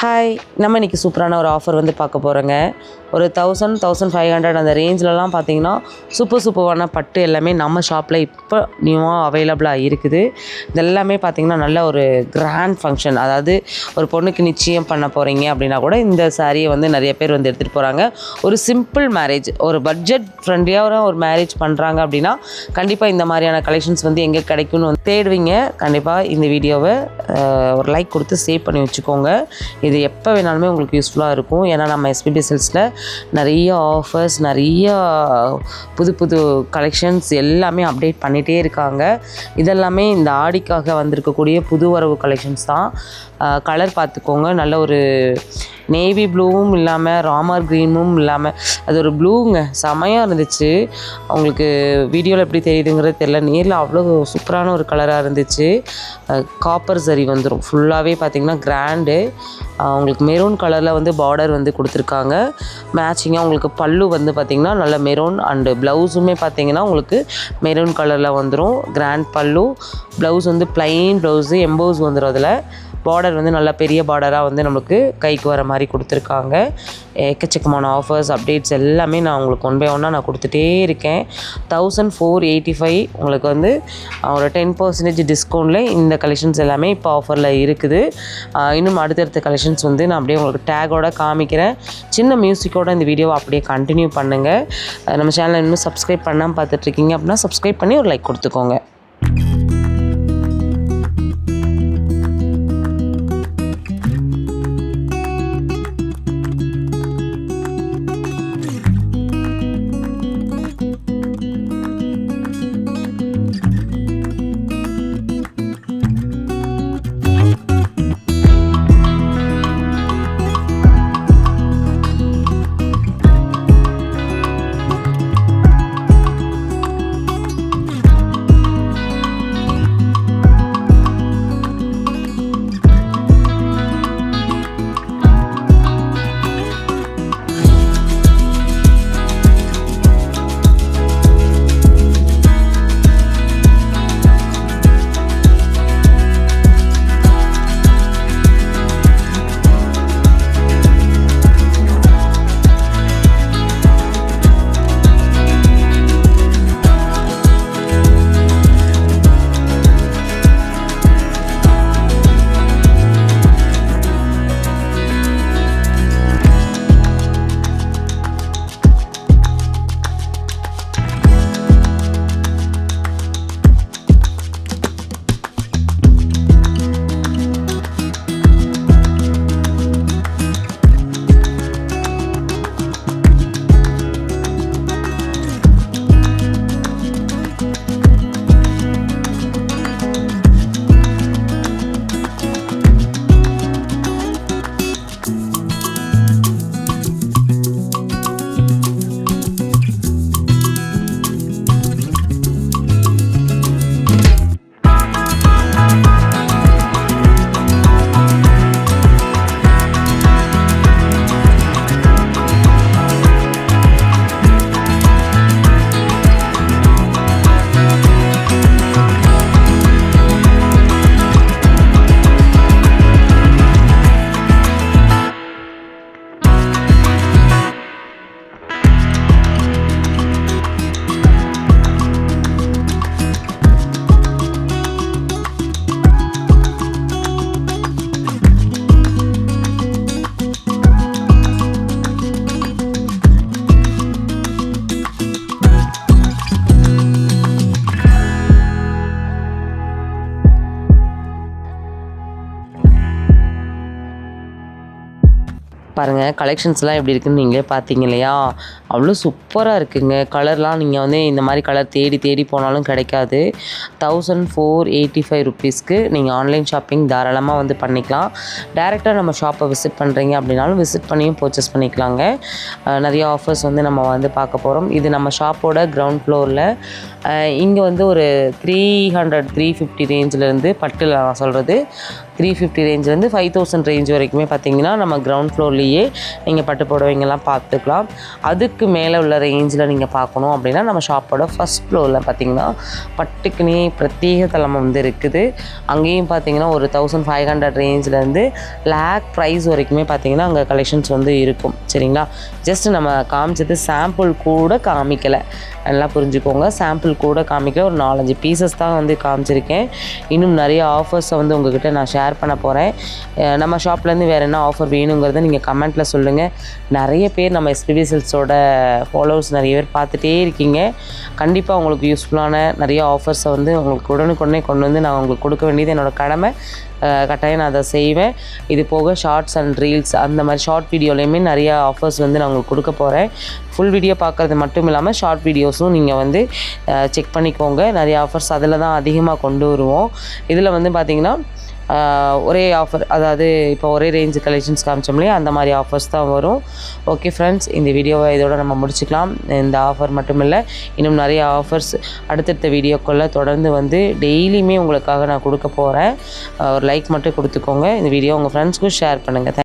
Hi, நம்ம இன்றைக்கி சூப்பரான ஒரு ஆஃபர் வந்து பார்க்க போகிறோங்க. ஒரு 1500 அந்த ரேஞ்சிலலாம் பார்த்தீங்கன்னா சூப்பரான பட்டு எல்லாமே நம்ம ஷாப்பில் இப்போ நியூவாக அவைலபிளாக இருக்குது. இது எல்லாமே பார்த்திங்கன்னா நல்ல ஒரு கிராண்ட் ஃபங்க்ஷன், அதாவது ஒரு பொண்ணுக்கு நிச்சயம் பண்ண போகிறீங்க அப்படின்னா கூட இந்த சாரியை வந்து நிறைய பேர் வந்து எடுத்துகிட்டு போகிறாங்க. ஒரு சிம்பிள் மேரேஜ், ஒரு பட்ஜெட் ஃப்ரெண்ட்லியாக ஒரு மேரேஜ் பண்ணுறாங்க அப்படின்னா கண்டிப்பாக இந்த மாதிரியான கலெக்ஷன்ஸ் வந்து எங்கே கிடைக்கும்னு வந்து தேடுவீங்க. கண்டிப்பாக இந்த வீடியோவை ஒரு லைக் கொடுத்து சேவ் பண்ணி வச்சுக்கோங்க. இது எப்போ வேணாலுமே உங்களுக்கு யூஸ்ஃபுல்லாக இருக்கும். ஏன்னா நம்ம எஸ்பிபி சில்க்ஸில் நிறைய ஆஃபர்ஸ், நிறைய புது கலெக்ஷன்ஸ் எல்லாமே அப்டேட் பண்ணிகிட்டே இருக்காங்க. இதெல்லாமே இந்த ஆடிக்காக வந்திருக்கக்கூடிய புது வரவு கலெக்ஷன்ஸ் தான். கலர் பார்த்துக்கோங்க, நல்ல ஒரு நேவி ப்ளூவும் இல்லாமல் ராமர் க்ரீனும் இல்லாமல் அது ஒரு ப்ளூங்க, செமையாக இருந்துச்சு. அவங்களுக்கு வீடியோவில் எப்படி தெரியுதுங்கிறது தெரியல, நேரில் அவ்வளோ சூப்பரான ஒரு கலராக இருந்துச்சு. காப்பர் சரி வந்துடும் ஃபுல்லாகவே பார்த்திங்கன்னா கிராண்டு. அவங்களுக்கு மெரூன் கலரில் வந்து பார்டர் வந்து கொடுத்துருக்காங்க. மேட்சிங்காக உங்களுக்கு பல்லு வந்து பார்த்திங்கன்னா நல்ல மெரூன் அண்டு ப்ளவுஸுமே பார்த்திங்கன்னா உங்களுக்கு மெரூன் கலரில் வந்துடும். கிராண்ட் பல்லு, ப்ளவுஸ் வந்து ப்ளைன் ப்ளவுஸு, எம்போஸ் வந்துடும். அதில் பார்டர் வந்து நல்லா பெரிய பார்டராக வந்து நம்மளுக்கு கைக்கு வர மாதிரி கொடுத்துருக்காங்க. எக்கச்சக்கமான ஆஃபர்ஸ், அப்டேட்ஸ் எல்லாமே நான் உங்களுக்கு ஒன் பை ஒன்னாக நான் கொடுத்துட்டே இருக்கேன். 1485 உங்களுக்கு வந்து ஒரு 10% டிஸ்கவுண்ட்டில் இந்த கலெக்ஷன்ஸ் எல்லாமே இப்போ ஆஃபரில் இருக்குது. இன்னும் அடுத்தடுத்த கலெக்ஷன்ஸ் வந்து நான் அப்படியே உங்களுக்கு டேகோட காமிக்கிறேன். சின்ன மியூசிக்கோட இந்த வீடியோவை அப்படியே கண்டினியூ பண்ணுங்கள். நம்ம சேனலை இன்னும் சப்ஸ்கிரைப் பண்ணாமல் பார்த்துட்ருக்கீங்க அப்படின்னா சப்ஸ்கிரைப் பண்ணி ஒரு லைக் கொடுத்துக்கோங்க. பாருங்கள் கலெக்ஷன்ஸ்லாம் எப்படி இருக்குதுன்னு நீங்களே பார்த்தீங்க இல்லையா? அவ்வளோ சூப்பராக இருக்குங்க. கலர்லாம் நீங்கள் வந்து இந்த மாதிரி கலர் தேடி போனாலும் கிடைக்காது. 1485 ருப்பீஸ்க்கு நீங்கள் ஆன்லைன் ஷாப்பிங் தாராளமாக வந்து பண்ணிக்கலாம். டேரெக்டாக நம்ம ஷாப்பை விசிட் பண்ணுறீங்க அப்படின்னாலும் விசிட் பண்ணியும் பர்ச்சேஸ் பண்ணிக்கலாங்க. நிறைய ஆஃபர்ஸ் வந்து நம்ம வந்து பார்க்க போகிறோம். இது நம்ம ஷாப்போட கிரவுண்ட் ஃப்ளோரில். இங்கே வந்து ஒரு 300 350 ரேஞ்சிலேருந்து பட்டில் நான் சொல்கிறது 350 ரேஞ்சிலேருந்து 5000 ரேஞ்ச் வரைக்குமே பார்த்தீங்கன்னா நம்ம கிரவுண்ட் ஃப்ளோர்லேயே நீங்கள் பட்டு புடவைங்கெல்லாம் பார்த்துக்கலாம். அதுக்கு மேலே உள்ள ரேஞ்சில் நீங்கள் பார்க்கணும் அப்படின்னா நம்ம ஷாப்போட ஃபஸ்ட் ஃப்ளோரில் பார்த்தீங்கன்னா பட்டுக்குனே பிரத்யேக தளம் வந்து இருக்குது. அங்கேயும் பார்த்தீங்கன்னா ஒரு 1500 ரேஞ்சிலேருந்து லேக் ப்ரைஸ் வரைக்குமே பார்த்தீங்கன்னா அங்கே கலெக்ஷன்ஸ் வந்து இருக்கும். சரிங்களா, ஜஸ்ட் நம்ம காமிச்சது சாம்பிள் கூட காமிக்கலை, நல்லா புரிஞ்சுக்கோங்க. சாம்பிள் கூட காமிக்கல, ஒரு 4-5 பீசஸ் தான் வந்து காமிச்சிருக்கேன். இன்னும் நிறைய ஆஃபர்ஸை வந்து உங்கள்கிட்ட நான் ஷேர் பண்ண போகிறேன். நம்ம ஷாப்லேருந்து வேறு என்ன ஆஃபர் வேணுங்கிறத நீங்கள் கமெண்ட்டில் சொல்லுங்கள். நிறைய பேர் நம்ம எஸ்பிபி சில்க்ஸோட ஃபாலோவர்ஸ் நிறைய பேர் பார்த்துட்டே இருக்கீங்க. கண்டிப்பாக உங்களுக்கு யூஸ்ஃபுல்லான நிறைய ஆஃபர்ஸை வந்து உங்களுக்கு உடனுக்குடனே கொண்டு வந்து நான் உங்களுக்கு கொடுக்க வேண்டியது என்னோடய கடமை. கட்டாயம் நான் அதை செய்வேன். இது போக ஷார்ட்ஸ் அண்ட் ரீல்ஸ் அந்த மாதிரி ஷார்ட் வீடியோலையுமே நிறையா ஆஃபர்ஸ் வந்து நான் உங்களுக்கு கொடுக்க போகிறேன். ஃபுல் வீடியோ பார்க்குறது மட்டும் இல்லாமல் ஷார்ட் வீடியோஸும் நீங்கள் வந்து செக் பண்ணிக்கோங்க. நிறைய ஆஃபர்ஸ் அதில் தான் அதிகமாக கொண்டு வருவோம். இதில் வந்து பார்த்திங்கன்னா ஒரே ஆஃபர், அதாவது இப்போ ஒரே ரேஞ்ச் கலெக்ஷன்ஸ் காமிச்சோம் இல்லையா, அந்த மாதிரி ஆஃபர்ஸ் தான் வரும். ஓகே ஃப்ரெண்ட்ஸ், இந்த வீடியோவை இதோட நம்ம முடிச்சுக்கலாம். இந்த ஆஃபர் மட்டும் இல்லை, இன்னும் நிறைய ஆஃபர்ஸ் அடுத்தடுத்த வீடியோக்குள்ளே தொடர்ந்து வந்து டெய்லியுமே உங்களுக்காக நான் கொடுக்க போகிறேன். ஒரு லைக் மட்டும் கொடுத்துக்கோங்க. இந்த வீடியோ உங்கள் ஃப்ரெண்ட்ஸ்க்கும் ஷேர் பண்ணுங்கள்.